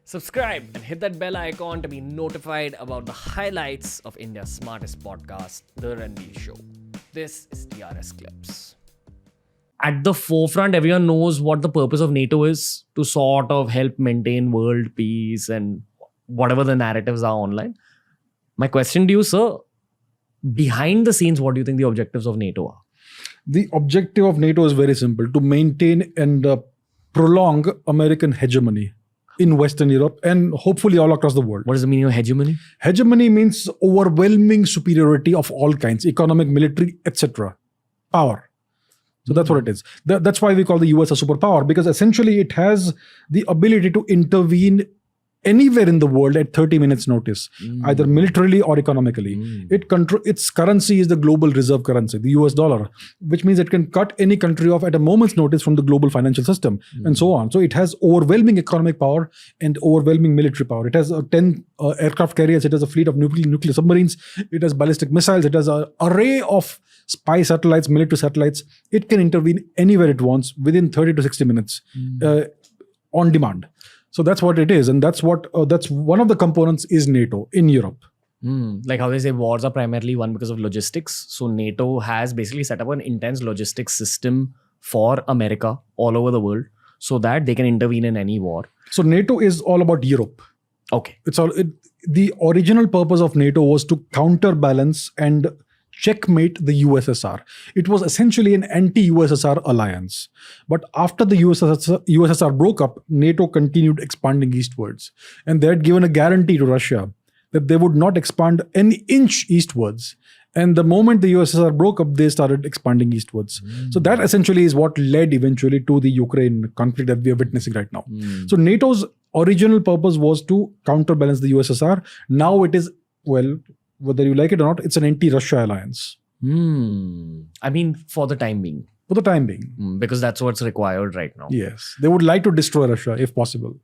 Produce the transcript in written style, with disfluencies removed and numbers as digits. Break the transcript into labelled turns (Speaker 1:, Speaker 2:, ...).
Speaker 1: Subscribe and hit that bell icon to be notified about the highlights of India's smartest podcast, The Ranveer Show. This is TRS Clips. At the forefront, everyone knows what the purpose of NATO is, to sort of help maintain world peace and whatever the narratives are online. My question to you, sir, behind the scenes, what do you think the objectives of NATO are?
Speaker 2: The objective of NATO is very simple: to maintain and prolong American hegemony in Western Europe and hopefully all across the world.
Speaker 1: What is the meaning of hegemony?
Speaker 2: Hegemony means overwhelming superiority of all kinds: economic, military, etc. Power. So that's what it is. That's why we call the US a superpower, because essentially it has the ability to intervene anywhere in the world at 30 minutes notice, either militarily or economically. Its currency is the global reserve currency, the US dollar, which means it can cut any country off at a moment's notice from the global financial system and so on. So it has overwhelming economic power and overwhelming military power. It has 10 aircraft carriers. It has a fleet of nuclear submarines. It has ballistic missiles. It has an array of spy satellites, military satellites. It can intervene anywhere it wants within 30 to 60 minutes on demand. So that's what it is, and that's one of the components is NATO in Europe.
Speaker 1: Like how they say wars are primarily won because of logistics. So NATO has basically set up an intense logistics system for America all over the world so that they can intervene in any war.
Speaker 2: So NATO is all about Europe.
Speaker 1: Okay.
Speaker 2: The original purpose of NATO was to counterbalance and checkmate the USSR. It was essentially an anti-USSR alliance. But after the USSR broke up, NATO continued expanding eastwards. And they had given a guarantee to Russia that they would not expand an inch eastwards. And the moment the USSR broke up, they started expanding eastwards. So that essentially is what led eventually to the Ukraine conflict that we are witnessing right now. So NATO's original purpose was to counterbalance the USSR. Now it is, well, whether you like it or not, it's an anti-Russia alliance.
Speaker 1: I mean, for the time being.
Speaker 2: For the time being.
Speaker 1: Because that's what's required right now.
Speaker 2: Yes. They would like to destroy Russia if possible.